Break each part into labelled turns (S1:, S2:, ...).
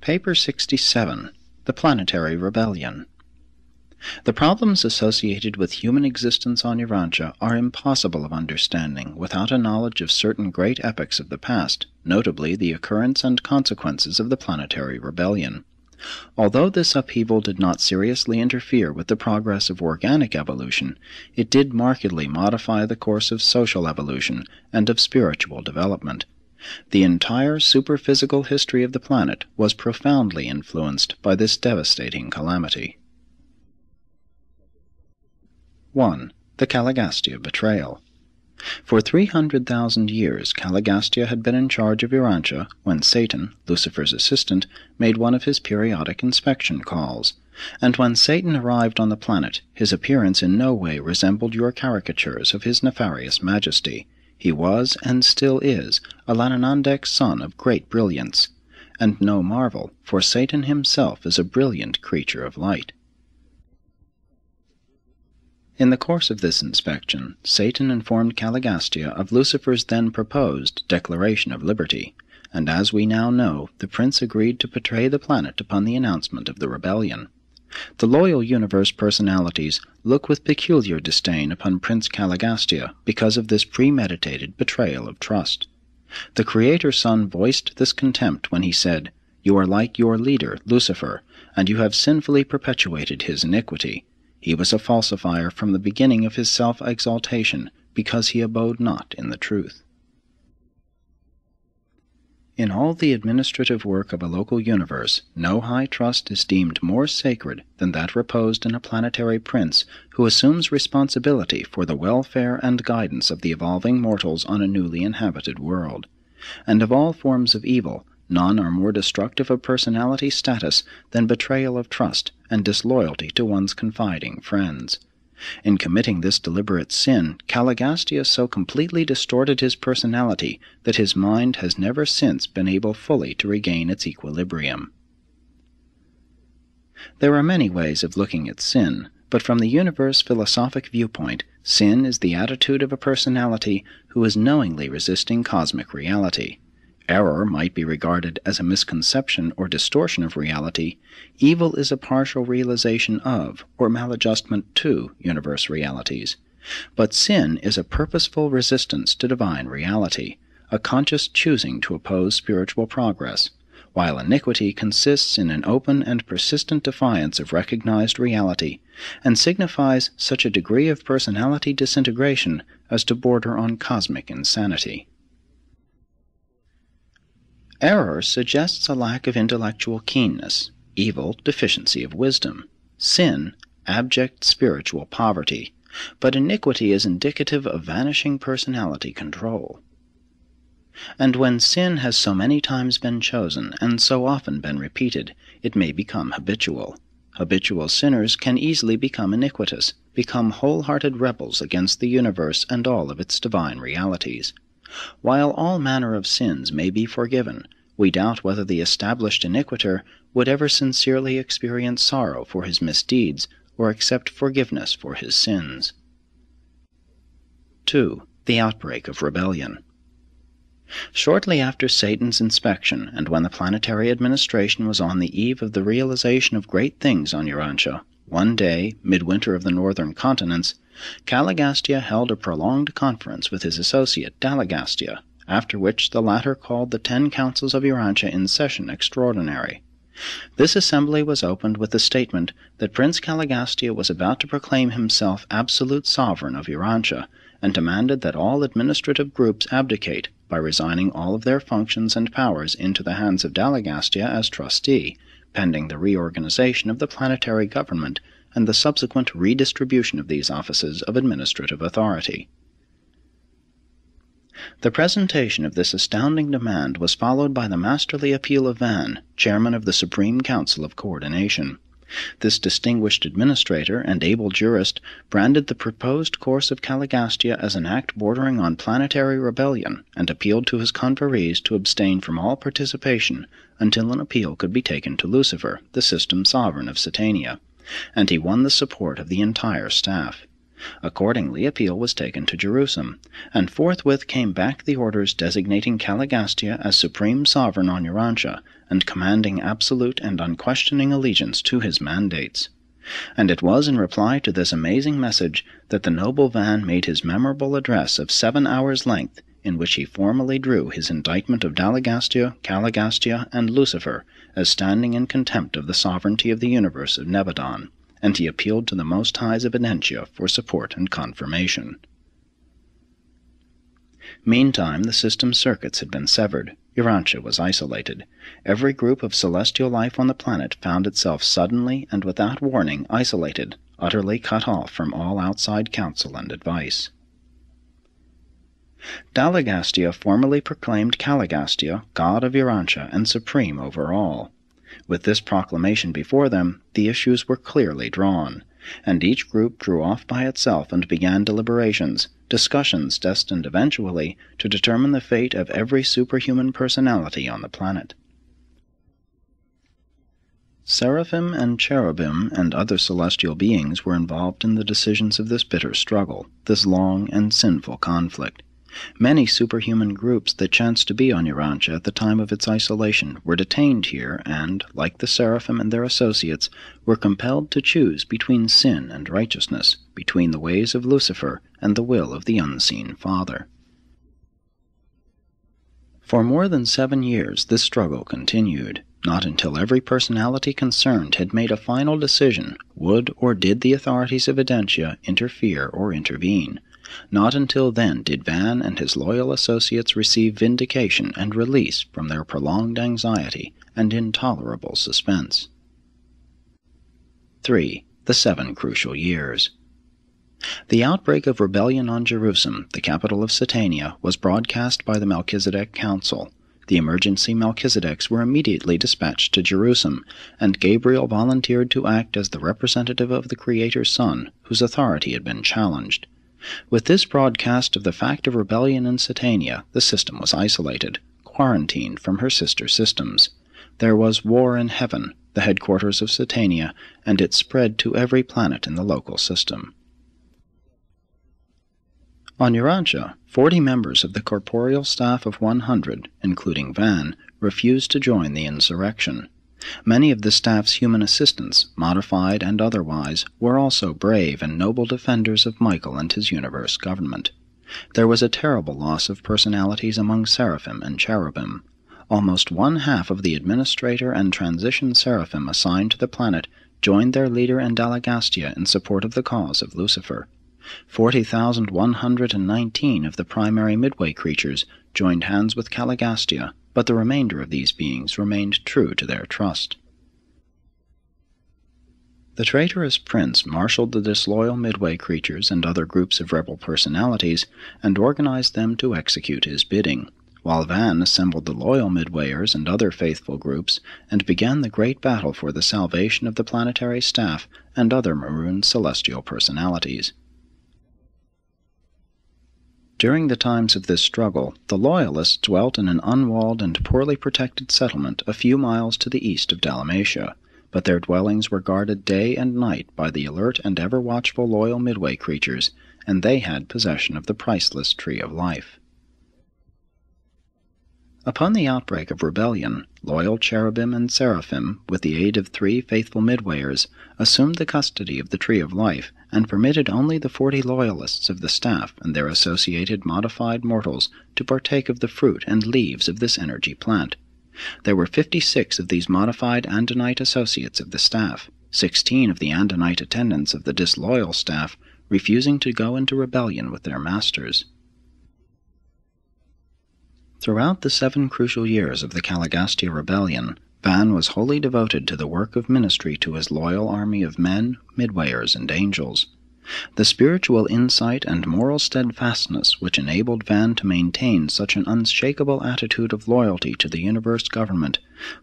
S1: Paper 67, The Planetary Rebellion. The problems associated with human existence on Urantia are impossible of understanding without a knowledge of certain great epochs of the past, notably the occurrence and consequences of the planetary rebellion. Although this upheaval did not seriously interfere with the progress of organic evolution, it did markedly modify the course of social evolution and of spiritual development. The entire superphysical history of the planet was profoundly influenced by this devastating calamity. 1. The Caligastia Betrayal. For 300,000 years Caligastia had been in charge of Urantia when Satan, Lucifer's assistant, made one of his periodic inspection calls, and when Satan arrived on the planet, his appearance in no way resembled your caricatures of his nefarious majesty. He was, and still is, a Lananandek son of great brilliance, and no marvel, for Satan himself is a brilliant creature of light. In the course of this inspection, Satan informed Caligastia of Lucifer's then proposed Declaration of Liberty, and as we now know, the prince agreed to betray the planet upon the announcement of the rebellion. The loyal universe personalities look with peculiar disdain upon Prince Caligastia because of this premeditated betrayal of trust. The Creator's Son voiced this contempt when he said, "You are like your leader, Lucifer, and you have sinfully perpetuated his iniquity. He was a falsifier from the beginning of his self-exaltation, because he abode not in the truth." In all the administrative work of a local universe, no high trust is deemed more sacred than that reposed in a planetary prince who assumes responsibility for the welfare and guidance of the evolving mortals on a newly inhabited world. And of all forms of evil, none are more destructive of personality status than betrayal of trust and disloyalty to one's confiding friends. In committing this deliberate sin, Caligastia so completely distorted his personality that his mind has never since been able fully to regain its equilibrium. There are many ways of looking at sin, but from the universe philosophic viewpoint, sin is the attitude of a personality who is knowingly resisting cosmic reality. Error might be regarded as a misconception or distortion of reality. Evil is a partial realization of, or maladjustment to, universe realities. But sin is a purposeful resistance to divine reality, a conscious choosing to oppose spiritual progress, while iniquity consists in an open and persistent defiance of recognized reality, and signifies such a degree of personality disintegration as to border on cosmic insanity. Error suggests a lack of intellectual keenness, evil deficiency of wisdom, sin abject spiritual poverty, but iniquity is indicative of vanishing personality control. And when sin has so many times been chosen and so often been repeated, it may become habitual. Habitual sinners can easily become iniquitous, become wholehearted rebels against the universe and all of its divine realities. While all manner of sins may be forgiven, we doubt whether the established iniquitor would ever sincerely experience sorrow for his misdeeds or accept forgiveness for his sins. 2. The outbreak of rebellion. Shortly after Satan's inspection, and when the planetary administration was on the eve of the realization of great things on Urantia, one day, midwinter of the northern continents, Caligastia held a prolonged conference with his associate Dalagastia, after which the latter called the 10 councils of Urantia in session extraordinary. This assembly was opened with the statement that Prince Caligastia was about to proclaim himself absolute sovereign of Urantia, and demanded that all administrative groups abdicate by resigning all of their functions and powers into the hands of Dalagastia as trustee, pending the reorganization of the planetary government and the subsequent redistribution of these offices of administrative authority. The presentation of this astounding demand was followed by the masterly appeal of Van, chairman of the Supreme Council of Coordination. This distinguished administrator and able jurist branded the proposed course of Caligastia as an act bordering on planetary rebellion, and appealed to his conferees to abstain from all participation until an appeal could be taken to Lucifer, the system sovereign of Satania, and he won the support of the entire staff. Accordingly, appeal was taken to Jerusalem, and forthwith came back the orders designating Caligastia as supreme sovereign on Urantia, and commanding absolute and unquestioning allegiance to his mandates. And it was in reply to this amazing message that the noble Van made his memorable address of 7 hours' length, in which he formally drew his indictment of Dalagastia, Caligastia, and Lucifer as standing in contempt of the sovereignty of the universe of Nebadon, and he appealed to the Most High's Evidentia for support and confirmation. Meantime, the system circuits had been severed. Urantia was isolated. Every group of celestial life on the planet found itself suddenly and without warning isolated, utterly cut off from all outside counsel and advice. Dalagastia formally proclaimed Caligastia god of Urantia and supreme over all. With this proclamation before them, the issues were clearly drawn, and each group drew off by itself and began deliberations, discussions destined eventually to determine the fate of every superhuman personality on the planet. Seraphim and cherubim and other celestial beings were involved in the decisions of this bitter struggle, this long and sinful conflict. Many superhuman groups that chanced to be on Urantia at the time of its isolation were detained here and, like the seraphim and their associates, were compelled to choose between sin and righteousness, between the ways of Lucifer and the will of the unseen Father. For more than 7 years this struggle continued. Not until every personality concerned had made a final decision would or did the authorities of Evidentia interfere or intervene. Not until then did Van and his loyal associates receive vindication and release from their prolonged anxiety and intolerable suspense. 3. The 7 Crucial Years. The outbreak of rebellion on Jerusalem, the capital of Satania, was broadcast by the Melchizedek Council. The emergency Melchizedeks were immediately dispatched to Jerusalem, and Gabriel volunteered to act as the representative of the Creator's Son, whose authority had been challenged. With this broadcast of the fact of rebellion in Satania, the system was isolated, quarantined from her sister systems. There was war in heaven, the headquarters of Satania, and it spread to every planet in the local system. On Urantia, 40 members of the corporeal staff of 100, including Van, refused to join the insurrection. Many of the staff's human assistants, modified and otherwise, were also brave and noble defenders of Michael and his universe government. There was a terrible loss of personalities among seraphim and cherubim. Almost 1/2 of the administrator and transition seraphim assigned to the planet joined their leader in Dalagastia in support of the cause of Lucifer. 40,119 of the primary midway creatures joined hands with Caligastia, but the remainder of these beings remained true to their trust. The traitorous prince marshaled the disloyal midway creatures and other groups of rebel personalities and organized them to execute his bidding, while Van assembled the loyal midwayers and other faithful groups and began the great battle for the salvation of the planetary staff and other marooned celestial personalities. During the times of this struggle, the Loyalists dwelt in an unwalled and poorly protected settlement a few miles to the east of Dalmatia, but their dwellings were guarded day and night by the alert and ever-watchful loyal midway creatures, and they had possession of the priceless Tree of Life. Upon the outbreak of rebellion, loyal cherubim and seraphim, with the aid of 3 faithful midwayers, assumed the custody of the Tree of Life, and permitted only the 40 loyalists of the staff and their associated modified mortals to partake of the fruit and leaves of this energy plant. There were 56 of these modified Andonite associates of the staff, 16 of the Andonite attendants of the disloyal staff, refusing to go into rebellion with their masters. Throughout the 7 crucial years of the Caligastia rebellion, Van was wholly devoted to the work of ministry to his loyal army of men, midwayers, and angels. The spiritual insight and moral steadfastness which enabled Van to maintain such an unshakable attitude of loyalty to the universe government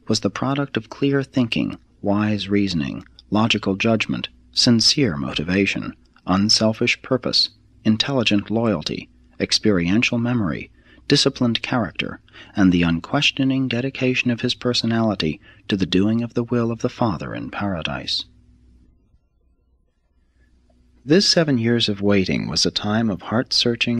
S1: was the product of clear thinking, wise reasoning, logical judgment, sincere motivation, unselfish purpose, intelligent loyalty, experiential memory, disciplined character, and the unquestioning dedication of his personality to the doing of the will of the Father in paradise. This 7 years of waiting was a time of heart-searching